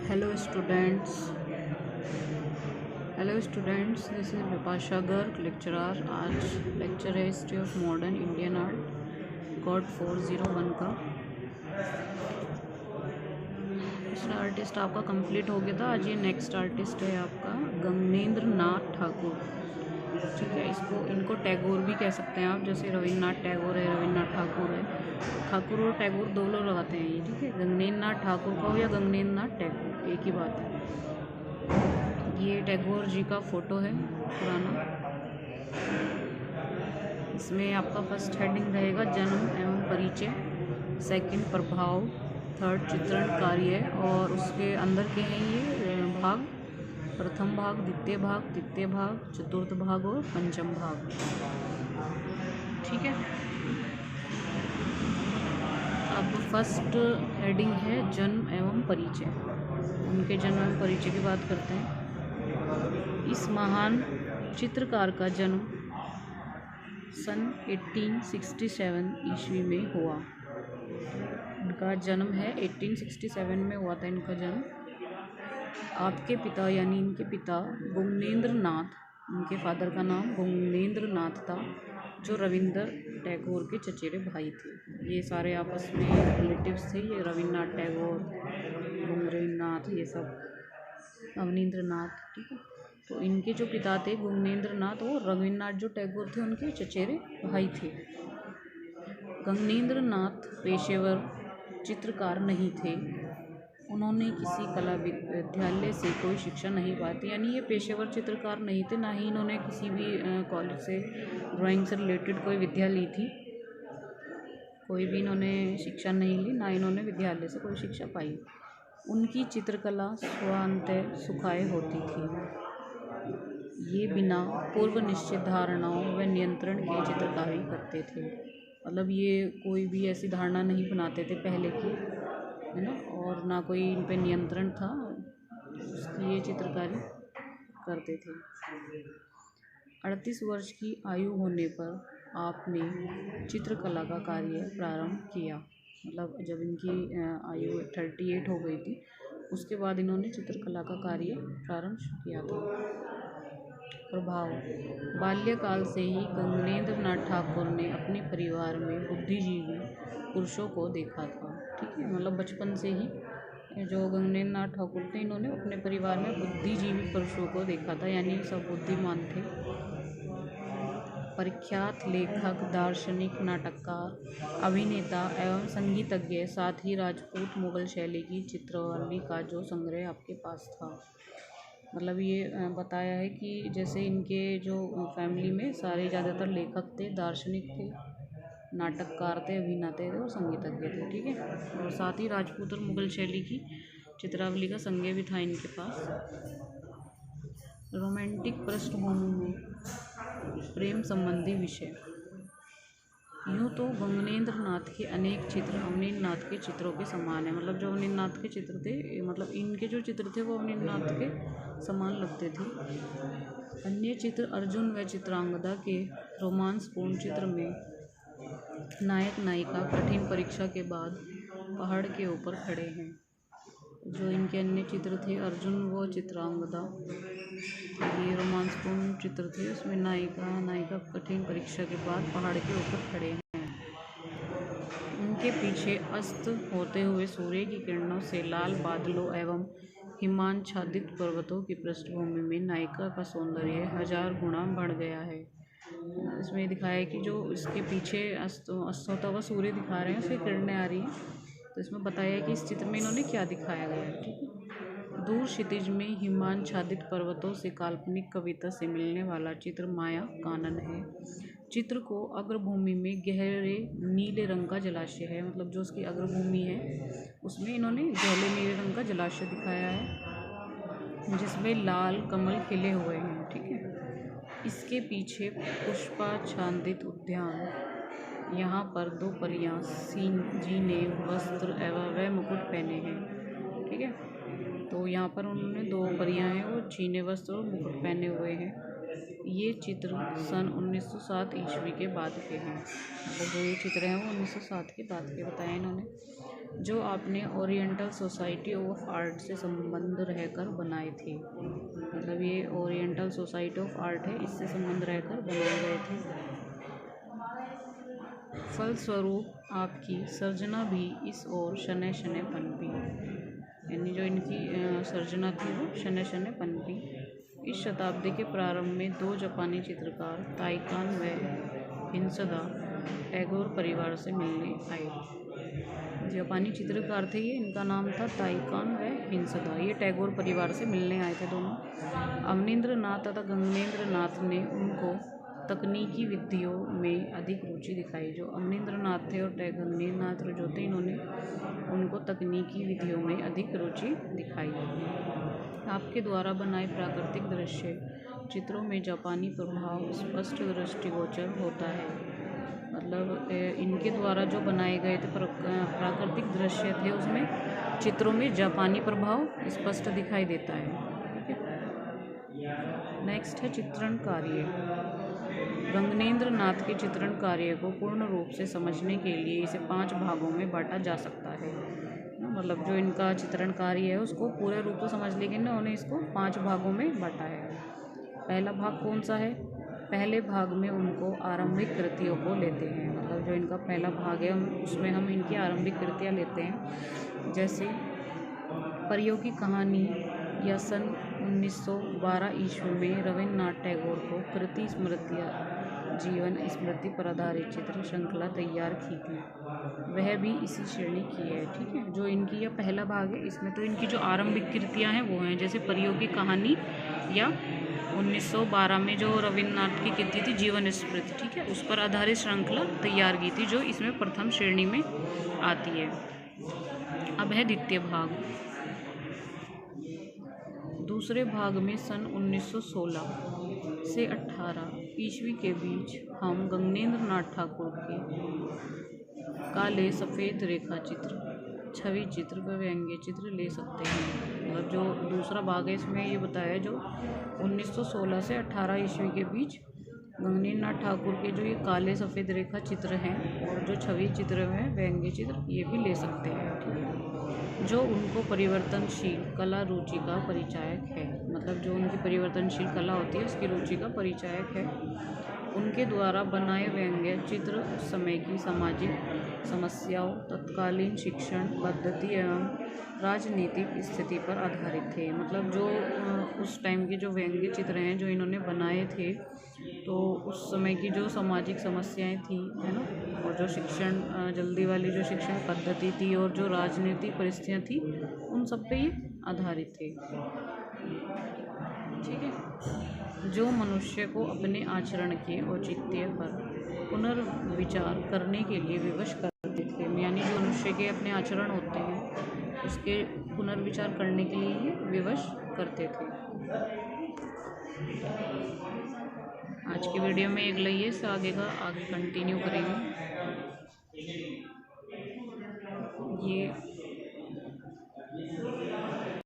Hello students. This is Vipasha Garg, lecturer. आज lecture है history of modern Indian art code 401 का। पिछला artist आपका कंप्लीट हो गया था। आज ये नेक्स्ट आर्टिस्ट है आपका गगनेंद्र नाथ ठाकुर। ठीक है, इनको टैगोर भी कह सकते हैं आप, जैसे रविन्द्रनाथ टैगोर है, रविन्द्रनाथ ठाकुर है। ठाकुर और टैगोर दो लोग लगाते हैं ये। ठीक है, गगनेंद्र नाथ ठाकुर का हो या गगनेंद्र नाथ टैगोर, एक ही बात है। ये टैगोर जी का फ़ोटो है पुराना। इसमें आपका फर्स्ट हेडिंग रहेगा जन्म एवं परिचय, सेकंड प्रभाव, थर्ड चित्रण कार्य, और उसके अंदर के हैं ये भाग, प्रथम भाग, द्वितीय भाग, तृतीय भाग, चतुर्थ भाग और पंचम भाग। ठीक है, अब फर्स्ट हेडिंग है जन्म एवं परिचय। उनके जन्म एवं परिचय की बात करते हैं। इस महान चित्रकार का जन्म सन 1867 ईस्वी में हुआ। इनका जन्म है 1867 में हुआ था इनका जन्म। आपके पिता यानी इनके पिता गगनेंद्र नाथ, इनके फादर का नाम गगनेंद्र नाथ था, जो रविंद्र टैगोर के चचेरे भाई थे। ये सारे आपस में रिलेटिव्स थे, ये रविन्द्रनाथ टैगोर, गगनेंद्र नाथ, ये सब अवनींद्र नाथ। ठीक है, तो इनके जो पिता थे गगनेंद्र नाथ, वो रविन्द्रनाथ जो टैगोर थे उनके चचेरे भाई थे। गगनेंद्र नाथ पेशेवर चित्रकार नहीं थे। उन्होंने किसी कला विद्यालय से कोई शिक्षा नहीं पाई थी, यानी ये पेशेवर चित्रकार नहीं थे, ना ही इन्होंने किसी भी कॉलेज से ड्राइंग से रिलेटेड कोई विद्या ली थी। कोई भी इन्होंने शिक्षा नहीं ली, ना इन्होंने विद्यालय से कोई शिक्षा पाई। उनकी चित्रकला स्वांतः सुखाए होती थी। ये बिना पूर्व निश्चित धारणाओं व नियंत्रण के चित्रकारी करते थे। मतलब ये कोई भी ऐसी धारणा नहीं बनाते थे पहले की, है ना, और ना कोई इन पे नियंत्रण था, उसकी ये चित्रकारी करते थे। 38 वर्ष की आयु होने पर आपने चित्रकला का कार्य प्रारंभ किया। मतलब जब इनकी आयु 38 हो गई थी, उसके बाद इन्होंने चित्रकला का कार्य प्रारंभ किया था। प्रभाव, बाल्यकाल से ही गगनेंद्र नाथ ठाकुर ने अपने परिवार में बुद्धिजीवी पुरुषों को देखा था। ठीक है, मतलब बचपन से ही जो गगनेंद्र नाथ ठाकुर थे, इन्होंने अपने परिवार में बुद्धिजीवी पुरुषों को देखा था, यानी सब बुद्धिमान थे। प्रख्यात लेखक, दार्शनिक, नाटककार, अभिनेता एवं संगीतज्ञ, साथ ही राजपूत मुगल शैली की चित्रवली का जो संग्रह आपके पास था। मतलब ये बताया है कि जैसे इनके जो फैमिली में सारे ज़्यादातर लेखक थे, दार्शनिक थे, नाटककार थे, अभिनेता थे और संगीतज्ञ थे। ठीक है, और साथ ही राजपूत और मुगल शैली की चित्रावली का संग्रह भी था इनके पास। रोमांटिक पृष्ठभूमि में प्रेम संबंधी विषय। यूँ तो गगनेंद्र नाथ के अनेक चित्र अवनींद्र नाथ के चित्रों के समान है। मतलब जो अवनींद्र नाथ के चित्र थे, मतलब इनके जो चित्र थे वो अवनींद्र नाथ के समान लगते थे। अन्य चित्र अर्जुन व चित्रांगदा के रोमांसपूर्ण चित्र में नायक नायिका कठिन परीक्षा के बाद पहाड़ के ऊपर खड़े हैं। जो इनके अन्य चित्र थे अर्जुन व चित्रांगदा, ये रोमांसपूर्ण चित्र थे, उसमें नायिका कठिन परीक्षा के बाद पहाड़ के ऊपर खड़े हैं। उनके पीछे अस्त होते हुए सूर्य की किरणों से लाल बादलों एवं हिमाच्छादित पर्वतों की पृष्ठभूमि में नायिका का सौंदर्य 1000 गुना बढ़ गया है। इसमें दिखाया है कि जो इसके पीछे अस्त होता हुआ सूर्य दिखा रहे हैं, उसकी किरणें आ रही हैं, तो इसमें बताया है कि इस चित्र में इन्होंने क्या दिखाया गया है। ठीक है, दूर क्षितिज में हिमाच्छादित पर्वतों से काल्पनिक कविता से मिलने वाला चित्र माया कानन है। चित्र को अग्रभूमि में गहरे नीले रंग का जलाशय है। मतलब जो उसकी अग्रभूमि है उसमें इन्होंने गहरे नीले रंग का जलाशय दिखाया है, जिसमें लाल कमल खिले हुए हैं। ठीक है, इसके पीछे पुष्पाच्छादित उद्यान, यहाँ पर 2 परियां जीने वस्त्र एवं व मुकुट पहने हैं। ठीक है, तो यहाँ पर उन्होंने 2 परियां हैं, वो जीने वस्त्र और मुकुट पहने हुए हैं। ये चित्र सन 1907 ईस्वी के बाद के हैं। मतलब जो ये चित्र हैं वो 1907 के बाद के बताए इन्होंने। जो आपने ओरिएंटल सोसाइटी ऑफ आर्ट से संबंध रहकर बनाए थे। मतलब ये ओरिएंटल सोसाइटी ऑफ आर्ट है, इससे संबंध रहकर बनाए गए थे। फलस्वरूप आपकी सर्जना भी इस ओर शनै शनै पनपी, यानी जो इनकी सर्जना थी वो शनै शनै पनपी। इस शताब्दी के प्रारंभ में दो जापानी चित्रकार ताइकान व हिंसदा टैगोर परिवार से मिलने आए। जापानी चित्रकार थे ये, इनका नाम था ताइकान व हिंसदा। ये टैगोर परिवार से मिलने आए थे दोनों। अवनींद्र नाथ तथा गगनेंद्र नाथ ने उनको तकनीकी विधियों में अधिक रुचि दिखाई। जो अवनींद्र नाथ थे और गगनेंद्र नाथ जो थे, इन्होंने उनको तकनीकी विधियों में अधिक रुचि दिखाई। आपके द्वारा बनाए प्राकृतिक दृश्य चित्रों में जापानी प्रभाव स्पष्ट दृष्टिगोचर होता है। मतलब इनके द्वारा जो बनाए गए थे प्राकृतिक दृश्य थे, उसमें चित्रों में जापानी प्रभाव स्पष्ट दिखाई देता है। ठीक है, नेक्स्ट है चित्रण कार्य। गगनेंद्र नाथ के चित्रण कार्य को पूर्ण रूप से समझने के लिए इसे 5 भागों में बांटा जा सकता है। मतलब जो इनका चित्रण कार्य है उसको पूरे रूप से समझ लेकिन उन्होंने इसको 5 भागों में बांटा है। पहला भाग कौन सा है? पहले भाग में उनको आरंभिक कृतियों को लेते हैं। मतलब जो इनका पहला भाग है उसमें हम इनकी आरंभिक कृतियाँ लेते हैं, जैसे परियों की कहानी या सन 1912 ईस्वी में रविन्द्रनाथ टैगोर को कृति स्मृतियाँ जीवन स्मृति पर आधारित चित्र श्रृंखला तैयार की थी, वह भी इसी श्रेणी की है। ठीक है, जो इनकी यह पहला भाग है, इसमें तो इनकी जो आरंभिक कृतियाँ हैं वो हैं, जैसे परियों की कहानी या 1912 में जो रविन्द्रनाथ की कृति थी जीवन स्मृति, ठीक है, उस पर आधारित श्रृंखला तैयार की थी, जो इसमें प्रथम श्रेणी में आती है। अब है द्वितीय भाग। दूसरे भाग में सन 1916 से 18 ईस्वी के बीच हम गगनेंद्र नाथ ठाकुर के काले सफ़ेद रेखा चित्र, छवि चित्र व व्यंग्य चित्र ले सकते हैं। मतलब जो दूसरा भाग है इसमें ये बताया जो 1916 से 18 ईस्वी के बीच गगनेंद्र नाथ ठाकुर के जो ये काले सफ़ेद रेखा चित्र हैं और जो छवि चित्र हैं व्यंग्य चित्र, ये भी ले सकते हैं। ठीक है, जो उनको परिवर्तनशील कला रुचि का परिचायक है। मतलब जो उनकी परिवर्तनशील कला होती है उसकी रुचि का परिचायक है। उनके द्वारा बनाए व्यंग्य चित्र उस समय की सामाजिक समस्याओं, तत्कालीन शिक्षण पद्धति एवं राजनीतिक स्थिति पर आधारित थे। मतलब जो उस टाइम के जो व्यंग्य चित्र हैं जो इन्होंने बनाए थे, तो उस समय की जो सामाजिक समस्याएं थी, है ना, और जो शिक्षण जल्दी वाली जो शिक्षण पद्धति थी और जो राजनीतिक परिस्थितियाँ थी, उन सब पे ये आधारित थे। ठीक है, जो मनुष्य को अपने आचरण के औचित्य पर पुनर्विचार करने के लिए विवश करते थे। यानी जो मनुष्य के अपने आचरण होते हैं उसके पुनर्विचार करने के लिए ये विवश करते थे। आज की वीडियो में एक लइए से आगे कंटिन्यू करेंगे। ये